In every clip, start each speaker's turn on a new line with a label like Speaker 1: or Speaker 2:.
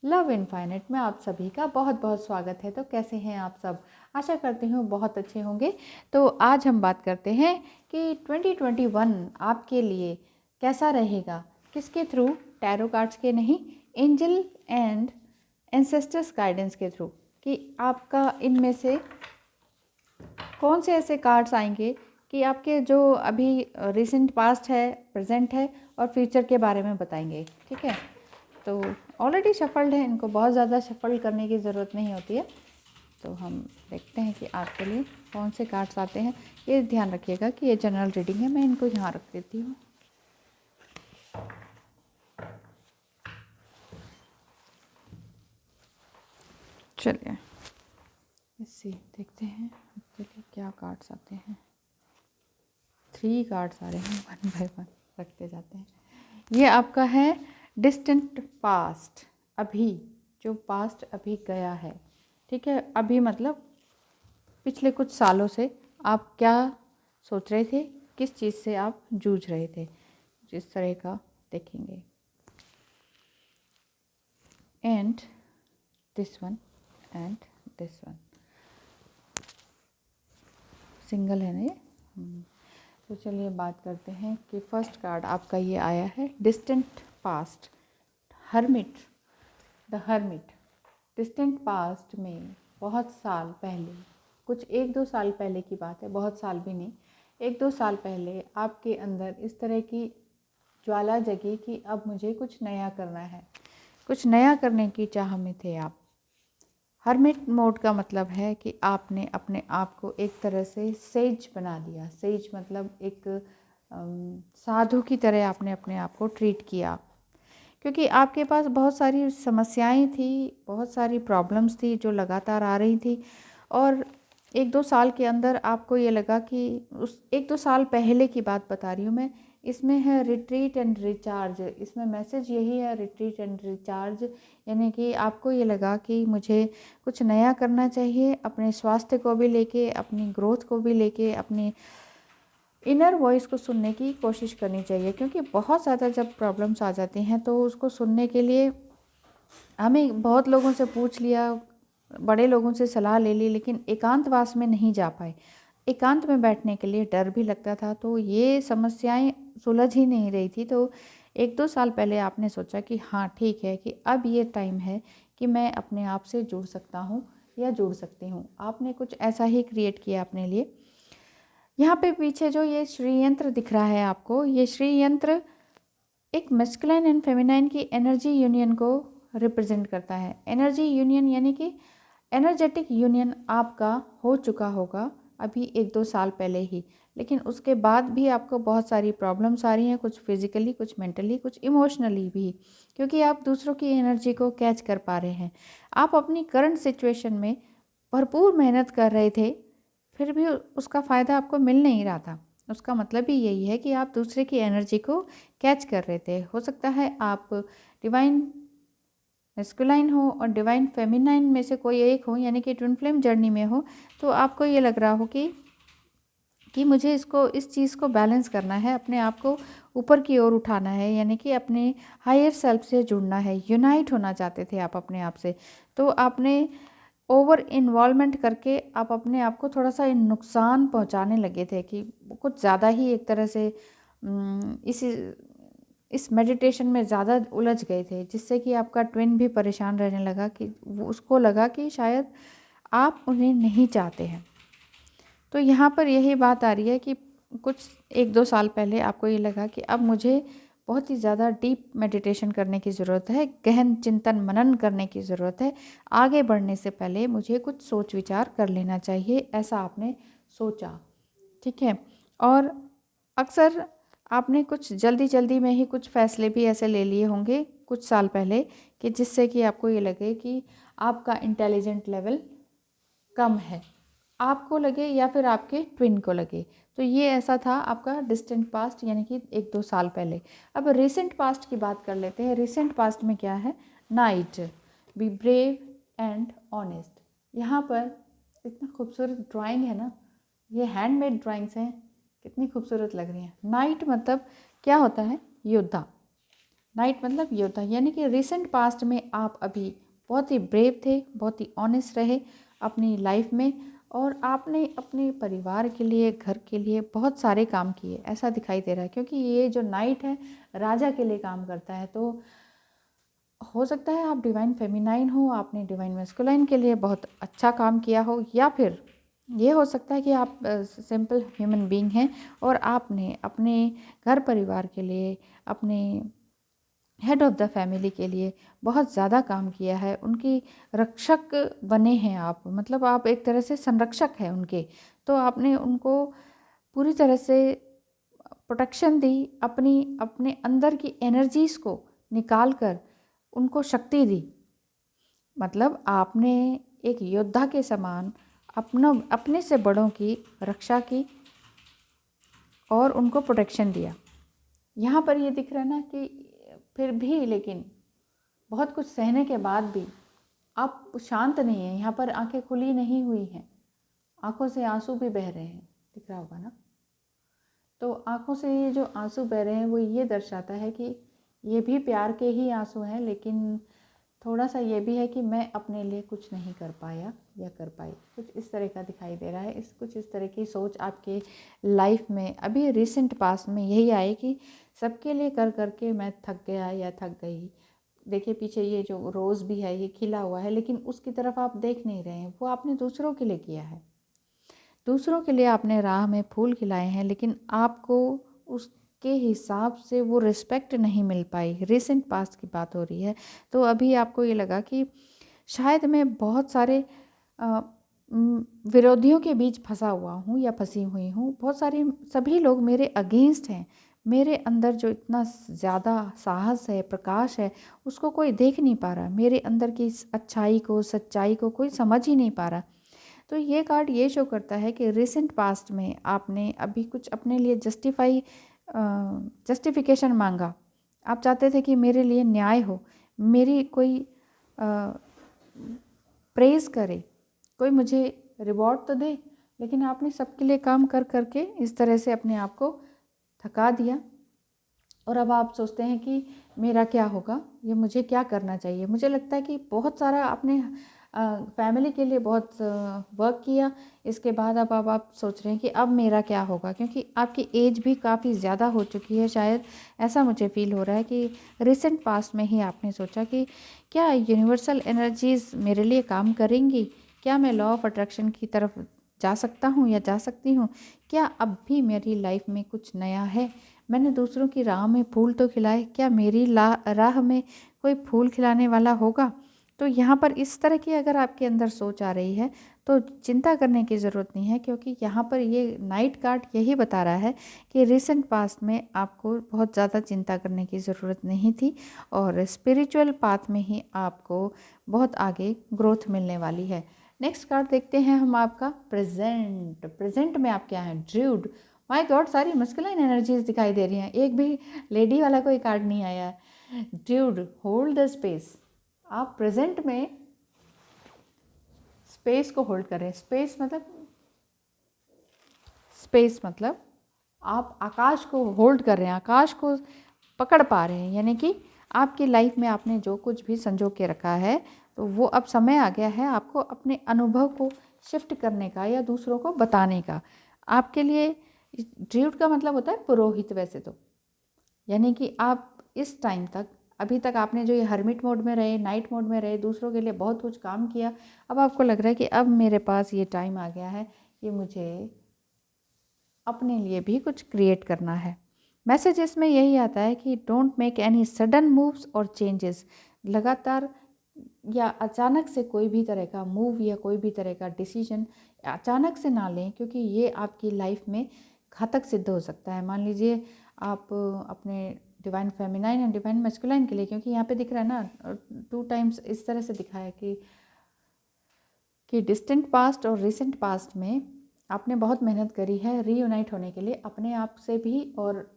Speaker 1: Love infinite में आप सभी का बहुत बहुत स्वागत है। तो कैसे हैं आप सब? आशा करती हूँ बहुत अच्छे होंगे। तो आज हम बात करते हैं कि 2021 आपके लिए कैसा रहेगा, किसके थ्रू? टैरो कार्ड्स के नहीं, एंजल एंड एंसेस्टर्स गाइडेंस के थ्रू, कि आपका इनमें से कौन से ऐसे कार्ड्स आएंगे कि आपके जो अभी रिसेंट पास्ट है, प्रेजेंट है और फ्यूचर के बारे में बताएंगे। ठीक है, तो ऑलरेडी शफल्ड है, इनको बहुत ज़्यादा शफल करने की ज़रूरत नहीं होती है। तो हम देखते हैं कि आपके लिए कौन से कार्ड्स आते हैं। ये ध्यान रखिएगा कि ये जनरल रीडिंग है, मैं इनको यहाँ रख देती हूँ। चलिए इसी देखते हैं आपके लिए क्या कार्ड्स आते हैं। 3 कार्ड्स आ रहे हैं, 1 बाय 1 रखते जाते हैं। ये आपका है डिस्टेंट पास्ट, अभी जो पास्ट अभी गया है। ठीक है, अभी मतलब पिछले कुछ सालों से आप क्या सोच रहे थे, किस चीज़ से आप जूझ रहे थे, जिस तरह का देखेंगे। And this one and this one single है ना ये। तो चलिए बात करते हैं कि फर्स्ट कार्ड आपका ये आया है distant past, hermit, the hermit. Distant past में बहुत साल पहले, कुछ 1-2 साल पहले की बात है, बहुत साल भी नहीं, 1-2 साल पहले आपके अंदर इस तरह की ज्वाला जगी कि अब मुझे कुछ नया करना है। कुछ नया करने की चाह में थे आप। हर्मिट मोड का मतलब है कि आपने अपने आप को एक तरह से सेज बना दिया। सेज मतलब एक साधु की तरह आपने अपने आप को ट्रीट किया, क्योंकि आपके पास बहुत सारी समस्याएं थी, बहुत सारी प्रॉब्लम्स थी जो लगातार आ रही थी। और 1-2 साल के अंदर आपको ये लगा कि उस 1-2 साल पहले की बात बता रही हूँ मैं। इसमें है रिट्रीट एंड रिचार्ज, इसमें मैसेज यही है, रिट्रीट एंड रिचार्ज। यानी कि आपको ये लगा कि मुझे कुछ नया करना चाहिए, अपने स्वास्थ्य को भी लेके, अपनी ग्रोथ को भी लेके, अपनी इनर वॉइस को सुनने की कोशिश करनी चाहिए। क्योंकि बहुत ज़्यादा जब प्रॉब्लम्स आ जाती हैं तो उसको सुनने के लिए हमें बहुत लोगों से पूछ लिया, बड़े लोगों से सलाह ले ली, लेकिन एकांतवास में नहीं जा पाए। एकांत में बैठने के लिए डर भी लगता था, तो ये समस्याएं सुलझ ही नहीं रही थी। तो 1-2 साल पहले आपने सोचा कि हाँ ठीक है, कि अब ये टाइम है कि मैं अपने आप से जुड़ सकता हूँ या जुड़ सकती हूँ। आपने कुछ ऐसा ही क्रिएट किया अपने लिए। यहाँ पे पीछे जो ये श्री यंत्र दिख रहा है आपको, ये श्री यंत्र एक मैस्कुलाइन एंड फेमिनाइन की एनर्जी यूनियन को रिप्रेजेंट करता है। एनर्जी यूनियन यानी कि एनर्जेटिक यूनियन आपका हो चुका होगा अभी 1-2 साल पहले ही, लेकिन उसके बाद भी आपको बहुत सारी प्रॉब्लम्स आ रही हैं, कुछ फिजिकली, कुछ मेंटली, कुछ इमोशनली भी, क्योंकि आप दूसरों की एनर्जी को कैच कर पा रहे हैं। आप अपनी करंट सिचुएशन में भरपूर मेहनत कर रहे थे, फिर भी उसका फ़ायदा आपको मिल नहीं रहा था। उसका मतलब ही यही है कि आप दूसरे की एनर्जी को कैच कर रहे थे। हो सकता है आप डिवाइन मैस्कुलाइन हो और डिवाइन फेमिनाइन में से कोई एक हो, यानी कि ट्विन फ्लेम जर्नी में हो, तो आपको ये लग रहा हो कि मुझे इस चीज़ को बैलेंस करना है, अपने आप को ऊपर की ओर उठाना है, यानी कि अपने हायर सेल्फ से जुड़ना है, यूनाइट होना चाहते थे आप अपने आप से। तो आपने ओवर इन्वॉल्वमेंट करके आप अपने आप को थोड़ा सा नुकसान पहुंचाने लगे थे, कि कुछ ज़्यादा ही एक तरह से इस मेडिटेशन में ज़्यादा उलझ गए थे, जिससे कि आपका ट्विन भी परेशान रहने लगा, कि वो उसको लगा कि शायद आप उन्हें नहीं चाहते हैं। तो यहाँ पर यही बात आ रही है कि कुछ 1-2 साल पहले आपको ये लगा कि अब मुझे बहुत ही ज़्यादा डीप मेडिटेशन करने की ज़रूरत है, गहन चिंतन मनन करने की ज़रूरत है। आगे बढ़ने से पहले मुझे कुछ सोच विचार कर लेना चाहिए, ऐसा आपने सोचा। ठीक है, और अक्सर आपने कुछ जल्दी जल्दी में ही कुछ फ़ैसले भी ऐसे ले लिए होंगे कुछ साल पहले, कि जिससे कि आपको ये लगे कि आपका इंटेलिजेंट लेवल कम है, आपको लगे या फिर आपके ट्विन को लगे। तो ये ऐसा था आपका डिस्टेंट पास्ट, यानी कि 1-2 साल पहले। अब रिसेंट पास्ट की बात कर लेते हैं। रिसेंट पास्ट में क्या है? Night, be brave and honest. यहाँ पर इतना खूबसूरत ड्राइंग है ना, ये हैंडमेड ड्राइंग्स हैं, कितनी खूबसूरत लग रही हैं। नाइट मतलब क्या होता है? योद्धा। नाइट मतलब योद्धा, यानी कि रिसेंट पास्ट में आप अभी बहुत ही ब्रेव थे, बहुत ही ऑनेस्ट रहे अपनी लाइफ में, और आपने अपने परिवार के लिए, घर के लिए बहुत सारे काम किए, ऐसा दिखाई दे रहा है। क्योंकि ये जो नाइट है राजा के लिए काम करता है, तो हो सकता है आप डिवाइन फेमिनाइन हो, आपने डिवाइन मैस्कुलाइन के लिए बहुत अच्छा काम किया हो, या फिर ये हो सकता है कि आप सिंपल ह्यूमन बीइंग हैं और आपने अपने घर परिवार के लिए, अपने हेड ऑफ़ द फैमिली के लिए बहुत ज़्यादा काम किया है, उनकी रक्षक बने हैं आप, मतलब आप एक तरह से संरक्षक हैं उनके। तो आपने उनको पूरी तरह से प्रोटेक्शन दी, अपने अंदर की एनर्जीज़ को निकाल कर उनको शक्ति दी। मतलब आपने एक योद्धा के समान अपने से बड़ों की रक्षा की और उनको प्रोटेक्शन दिया। यहाँ पर ये दिख रहा है ना कि फिर भी, लेकिन बहुत कुछ सहने के बाद भी आप शांत नहीं हैं। यहाँ पर आंखें खुली नहीं हुई हैं, आंखों से आंसू भी बह रहे हैं, दिख रहा होगा ना। तो आंखों से ये जो आंसू बह रहे हैं वो ये दर्शाता है कि ये भी प्यार के ही आंसू हैं, लेकिन थोड़ा सा ये भी है कि मैं अपने लिए कुछ नहीं कर पाया या कर पाई, कुछ इस तरह का दिखाई दे रहा है। कुछ इस तरह की सोच आपके लाइफ में अभी रिसेंट पास्ट में यही आए कि सबके लिए कर करके मैं थक गया या थक गई। देखिए पीछे ये जो रोज़ भी है ये खिला हुआ है, लेकिन उसकी तरफ आप देख नहीं रहे हैं, वो आपने दूसरों के लिए किया है। दूसरों के लिए आपने राह में फूल खिलाए हैं, लेकिन आपको उसके हिसाब से वो रिस्पेक्ट नहीं मिल पाई। रिसेंट पास्ट की बात हो रही है, तो अभी आपको ये लगा कि शायद मैं बहुत सारे विरोधियों के बीच फंसा हुआ हूँ या फंसी हुई हूँ। बहुत सारे सभी लोग मेरे अगेंस्ट हैं, मेरे अंदर जो इतना ज़्यादा साहस है, प्रकाश है, उसको कोई देख नहीं पा रहा। मेरे अंदर की इस अच्छाई को, सच्चाई को कोई समझ ही नहीं पा रहा। तो ये कार्ड ये शो करता है कि रिसेंट पास्ट में आपने अभी कुछ अपने लिए जस्टिफिकेशन मांगा। आप चाहते थे कि मेरे लिए न्याय हो, मेरी कोई प्रेज़ करे, कोई मुझे रिवॉर्ड तो दे, लेकिन आपने सबके लिए काम कर करके इस तरह से अपने आप को थका दिया। और अब आप सोचते हैं कि मेरा क्या होगा, ये मुझे क्या करना चाहिए। मुझे लगता है कि बहुत सारा आपने फैमिली के लिए बहुत वर्क किया, इसके बाद अब आप सोच रहे हैं कि अब मेरा क्या होगा, क्योंकि आपकी एज भी काफ़ी ज़्यादा हो चुकी है। शायद ऐसा मुझे फ़ील हो रहा है कि रिसेंट पास्ट में ही आपने सोचा कि क्या यूनिवर्सल एनर्जीज़ मेरे लिए काम करेंगी, क्या मैं लॉ ऑफ अट्रैक्शन की तरफ जा सकता हूँ या जा सकती हूँ, क्या अब भी मेरी लाइफ में कुछ नया है। मैंने दूसरों की राह में फूल तो खिलाए, क्या मेरी राह में कोई फूल खिलाने वाला होगा। तो यहाँ पर इस तरह की अगर आपके अंदर सोच आ रही है तो चिंता करने की ज़रूरत नहीं है, क्योंकि यहाँ पर ये नाइट कार्ड यही बता रहा है कि रिसेंट पास्ट में आपको बहुत ज़्यादा चिंता करने की ज़रूरत नहीं थी, और स्पिरिचुअल पाथ में ही आपको बहुत आगे ग्रोथ मिलने वाली है। नेक्स्ट कार्ड देखते हैं हम आपका प्रेजेंट में आप क्या हैं, ड्रूड। माय गॉड, सारी मस्कुलाइन एनर्जीज दिखाई दे रही हैं, एक भी लेडी वाला कोई कार्ड नहीं आया। Dude, hold the space. आप प्रेजेंट में स्पेस को होल्ड करें। स्पेस मतलब आप आकाश को होल्ड कर रहे हैं, आकाश को पकड़ पा रहे हैं, यानी कि आपकी लाइफ में आपने जो कुछ भी संजो के रखा है, तो वो अब समय आ गया है आपको अपने अनुभव को शिफ्ट करने का या दूसरों को बताने का। आपके लिए ड्यूड का मतलब होता है पुरोहित वैसे तो, यानी कि आप इस टाइम तक, अभी तक आपने जो ये हर्मिट मोड में रहे, नाइट मोड में रहे, दूसरों के लिए बहुत कुछ काम किया, अब आपको लग रहा है कि अब मेरे पास ये टाइम आ गया है कि मुझे अपने लिए भी कुछ क्रिएट करना है। मैसेज इसमें यही आता है कि don't make any sudden moves और चेंजेस। लगातार या अचानक से कोई भी तरह का मूव या कोई भी तरह का डिसीजन अचानक से ना लें, क्योंकि ये आपकी लाइफ में घातक सिद्ध हो सकता है। मान लीजिए आप अपने divine feminine and divine masculine के लिए, क्योंकि यहाँ पे दिख रहा है ना 2 टाइम्स इस तरह से दिखा है कि डिस्टेंट पास्ट और रिसेंट पास्ट में आपने बहुत मेहनत करी है रीयूनाइट होने के लिए, अपने आप से भी और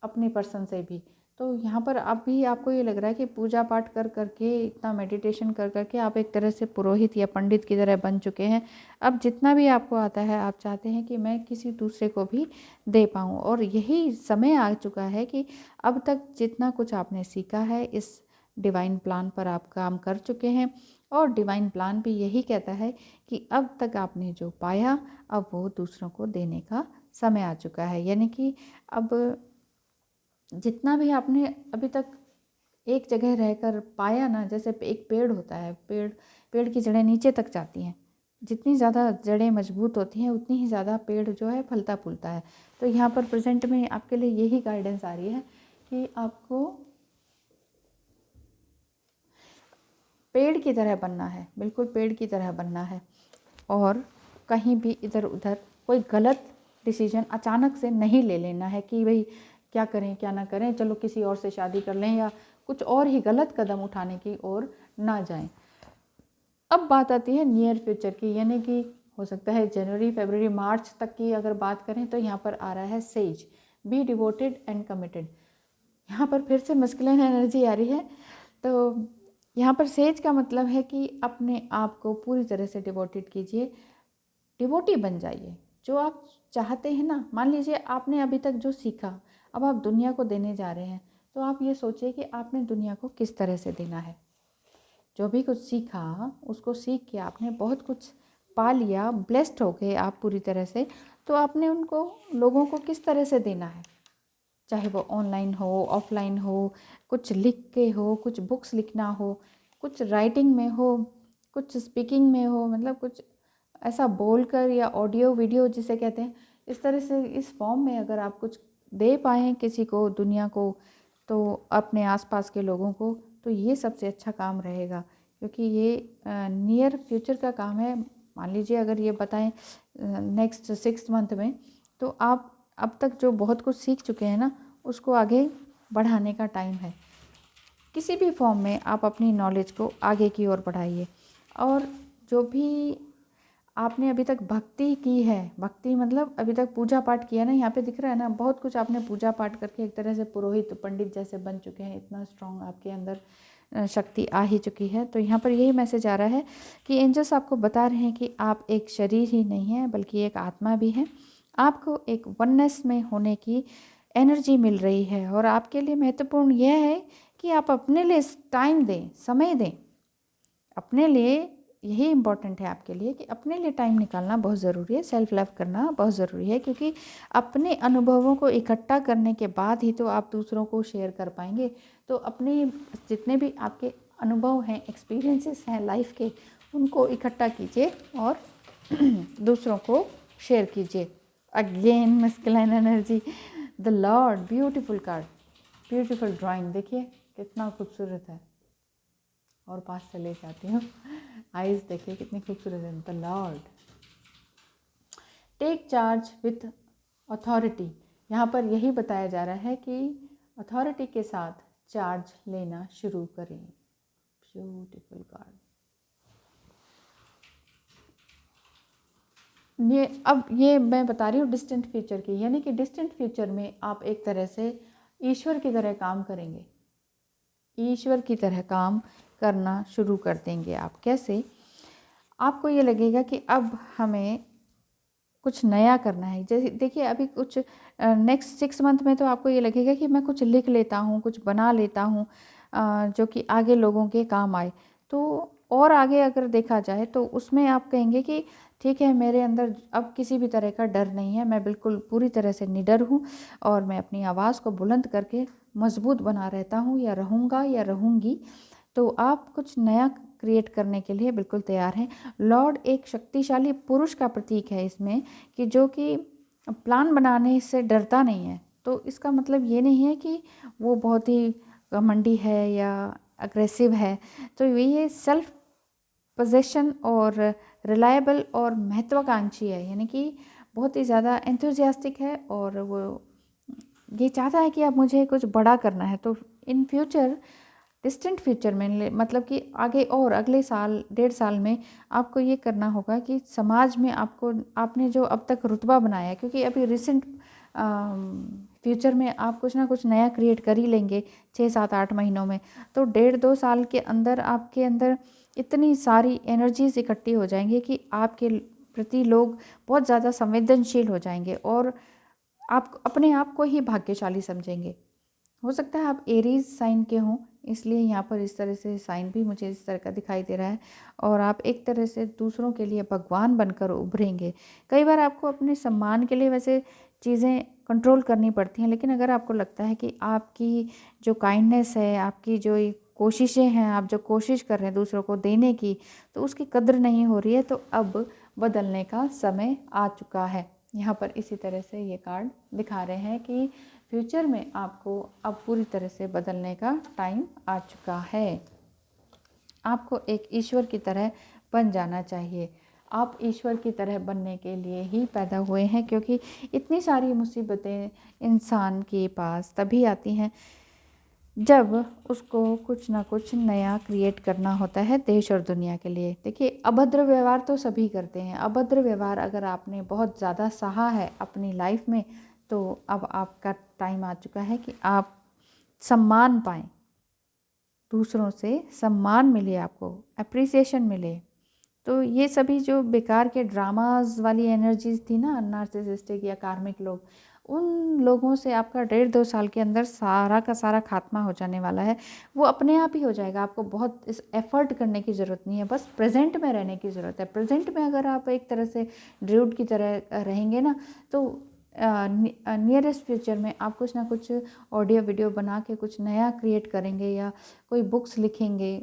Speaker 1: अपने पर्सन से भी। तो यहाँ पर अब भी आपको ये लग रहा है कि पूजा पाठ कर करके, इतना मेडिटेशन कर करके आप एक तरह से पुरोहित या पंडित की तरह बन चुके हैं। अब जितना भी आपको आता है आप चाहते हैं कि मैं किसी दूसरे को भी दे पाऊँ, और यही समय आ चुका है कि अब तक जितना कुछ आपने सीखा है इस डिवाइन प्लान पर आप काम कर चुके हैं, और डिवाइन प्लान भी यही कहता है कि अब तक आपने जो पाया अब वो दूसरों को देने का समय आ चुका है। यानी कि अब जितना भी आपने अभी तक एक जगह रहकर पाया ना, जैसे एक पेड़ होता है, पेड़ की जड़ें नीचे तक जाती हैं, जितनी ज़्यादा जड़ें मजबूत होती हैं उतनी ही ज़्यादा पेड़ जो है फलता फूलता है। तो यहाँ पर प्रेजेंट में आपके लिए यही गाइडेंस आ रही है कि आपको पेड़ की तरह बनना है, बिल्कुल पेड़ की तरह बनना है, और कहीं भी इधर उधर कोई गलत डिसीजन अचानक से नहीं ले लेना है कि भाई क्या करें क्या ना करें, चलो किसी और से शादी कर लें, या कुछ और ही गलत कदम उठाने की ओर ना जाएं। अब बात आती है नियर फ्यूचर की, यानी कि हो सकता है जनवरी फरवरी मार्च तक की अगर बात करें तो यहाँ पर आ रहा है says, be devoted and committed. यहाँ पर फिर से मस्कुलिन एनर्जी आ रही है। तो यहाँ पर सेज का मतलब है कि अपने आप को पूरी तरह से डिवोटेड कीजिए, डिवोटी बन जाइए। जो आप चाहते हैं ना, मान लीजिए आपने अभी तक जो सीखा अब आप दुनिया को देने जा रहे हैं, तो आप ये सोचिए कि आपने दुनिया को किस तरह से देना है। जो भी कुछ सीखा उसको सीख के आपने बहुत कुछ पा लिया, ब्लेस्ड हो गए आप पूरी तरह से, तो आपने उनको लोगों को किस तरह से देना है, चाहे वो ऑनलाइन हो ऑफलाइन हो, कुछ लिख के हो, कुछ बुक्स लिखना हो, कुछ राइटिंग में हो, कुछ स्पीकिंग में हो, मतलब कुछ ऐसा बोलकर या ऑडियो वीडियो जिसे कहते हैं, इस तरह से इस फॉर्म में अगर आप कुछ दे पाएँ किसी को, दुनिया को, तो अपने आसपास के लोगों को, तो ये सबसे अच्छा काम रहेगा। क्योंकि ये नियर फ्यूचर का काम है। मान लीजिए अगर ये बताएं नेक्स्ट 6 मंथ में, तो आप अब तक जो बहुत कुछ सीख चुके हैं ना, उसको आगे बढ़ाने का टाइम है। किसी भी फॉर्म में आप अपनी नॉलेज को आगे की ओर बढ़ाइए। और जो भी आपने अभी तक भक्ति की है, भक्ति मतलब अभी तक पूजा पाठ किया ना, यहाँ पे दिख रहा है ना, बहुत कुछ आपने पूजा पाठ करके एक तरह से पुरोहित पंडित जैसे बन चुके हैं, इतना स्ट्रॉन्ग आपके अंदर शक्ति आ ही चुकी है। तो यहाँ पर यही मैसेज आ रहा है कि एंजल्स आपको बता रहे हैं कि आप एक शरीर ही नहीं है बल्कि एक आत्मा भी है। आपको एक वननेस में होने की एनर्जी मिल रही है, और आपके लिए महत्वपूर्ण यह है कि आप अपने लिए टाइम दें, समय दें। अपने लिए यही इम्पॉर्टेंट है आपके लिए कि अपने लिए टाइम निकालना बहुत ज़रूरी है, सेल्फ लव करना बहुत ज़रूरी है, क्योंकि अपने अनुभवों को इकट्ठा करने के बाद ही तो आप दूसरों को शेयर कर पाएंगे। तो अपने जितने भी आपके अनुभव हैं, एक्सपीरियंसेस हैं लाइफ के, उनको इकट्ठा कीजिए और दूसरों को शेयर कीजिए। Again masculine energy, the Lord, beautiful card, beautiful drawing, देखिए कितना खूबसूरत है। और पास से ले जाती हूँ, आइज़ देखिए कितनी खूबसूरत है। The lord, take charge with authority. यहाँ पर यही बताया जा रहा है कि अथॉरिटी के साथ चार्ज लेना शुरू करें। Beautiful card. ये मैं बता रही हूँ डिस्टेंट फ्यूचर की, यानी कि डिस्टेंट फ्यूचर में आप एक तरह से ईश्वर की तरह काम करेंगे, ईश्वर की तरह काम करना शुरू कर देंगे आप। कैसे? आपको ये लगेगा कि अब हमें कुछ नया करना है। जैसे देखिए अभी कुछ नेक्स्ट 6 मंथ में तो आपको ये लगेगा कि मैं कुछ लिख लेता हूँ, कुछ बना लेता हूँ जो कि आगे लोगों के काम आए। तो और आगे अगर देखा जाए तो उसमें आप कहेंगे कि ठीक है, मेरे अंदर अब किसी भी तरह का डर नहीं है, मैं बिल्कुल पूरी तरह से निडर हूँ और मैं अपनी आवाज़ को बुलंद करके मजबूत बना रहता हूँ, या रहूँगा या रहूँगी। तो आप कुछ नया क्रिएट करने के लिए बिल्कुल तैयार हैं। लॉर्ड एक शक्तिशाली पुरुष का प्रतीक है इसमें, कि जो कि प्लान बनाने से डरता नहीं है। तो इसका मतलब ये नहीं है कि वो बहुत ही घमंडी है या अग्रेसिव है। तो ये सेल्फ पोजेशन और रिलायबल और महत्वाकांक्षी है, यानी कि बहुत ही ज़्यादा एंथुजियास्टिक है, और वो ये चाहता है कि अब मुझे कुछ बड़ा करना है। तो इन फ्यूचर, डिस्टेंट फ्यूचर में, मतलब कि आगे और अगले साल 1.5 साल में आपको ये करना होगा कि समाज में आपने जो अब तक रुतबा बनाया है, क्योंकि अभी रिसेंट फ्यूचर में आप कुछ ना कुछ नया क्रिएट कर ही लेंगे 6, 7, 8 महीनों में। तो 1.5-2 साल के अंदर आपके अंदर इतनी सारी एनर्जीज इकट्ठी हो जाएंगी कि आपके प्रति लोग बहुत ज़्यादा संवेदनशील हो जाएंगे और आप अपने आप को ही भाग्यशाली समझेंगे। हो सकता है आप एरीज साइन के हों, इसलिए यहाँ पर इस तरह से साइन भी मुझे इस तरह का दिखाई दे रहा है। और आप एक तरह से दूसरों के लिए भगवान बनकर उभरेंगे। कई बार आपको अपने सम्मान के लिए वैसे चीज़ें कंट्रोल करनी पड़ती हैं, लेकिन अगर आपको लगता है कि आपकी जो काइंडनेस है, आपकी जो कोशिशें हैं, आप जो कोशिश कर रहे हैं दूसरों को देने की, तो उसकी कद्र नहीं हो रही है, तो अब बदलने का समय आ चुका है। यहाँ पर इसी तरह से ये कार्ड दिखा रहे हैं कि फ्यूचर में आपको अब पूरी तरह से बदलने का टाइम आ चुका है। आपको एक ईश्वर की तरह बन जाना चाहिए। आप ईश्वर की तरह बनने के लिए ही पैदा हुए हैं, क्योंकि इतनी सारी मुसीबतें इंसान के पास तभी आती हैं जब उसको कुछ ना कुछ नया क्रिएट करना होता है देश और दुनिया के लिए। देखिए, अभद्र व्यवहार तो सभी करते हैं। अभद्र व्यवहार अगर आपने बहुत ज़्यादा सहा है अपनी लाइफ में, तो अब आपका टाइम आ चुका है कि आप सम्मान पाएँ, दूसरों से सम्मान मिले, आपको अप्रिसिएशन मिले। तो ये सभी जो बेकार के ड्रामाज वाली एनर्जीज थी ना, नार्सिसिस्टिक या कार्मिक लोग, उन लोगों से आपका 1.5-2 साल के अंदर सारा का सारा खात्मा हो जाने वाला है। वो अपने आप ही हो जाएगा। आपको बहुत इस एफर्ट करने की ज़रूरत नहीं है, बस प्रेजेंट में रहने की ज़रूरत है। प्रेजेंट में अगर आप एक तरह से ड्रूड की तरह रहेंगे ना, तो नियरेस्ट फ्यूचर में आप कुछ ना कुछ ऑडियो वीडियो बना के कुछ नया क्रिएट करेंगे, या कोई बुक्स लिखेंगे,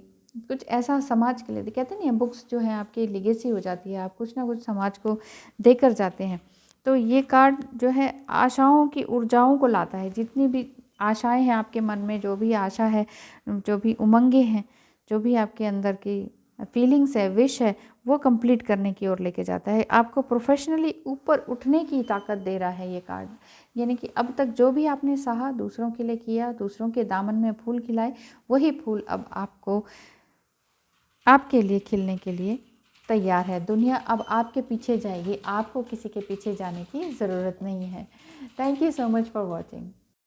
Speaker 1: कुछ ऐसा समाज के लिए। कहते नहीं है, बुक्स जो है आपकी लिगेसी हो जाती है, आप कुछ ना कुछ समाज को देकर जाते हैं। तो ये कार्ड जो है आशाओं की ऊर्जाओं को लाता है। जितनी भी आशाएं हैं आपके मन में, जो भी आशा है, जो भी उमंगे हैं, जो भी आपके अंदर की फीलिंग्स है, विश है, वो कंप्लीट करने की ओर लेके जाता है। आपको प्रोफेशनली ऊपर उठने की ताकत दे रहा है ये कार्ड। यानी कि अब तक जो भी आपने सहा, दूसरों के लिए किया, दूसरों के दामन में फूल खिलाए, वही फूल अब आपको आपके लिए खिलने के लिए तैयार है। दुनिया अब आपके पीछे जाएगी, आपको किसी के पीछे जाने की ज़रूरत नहीं है। Thank you so much for watching.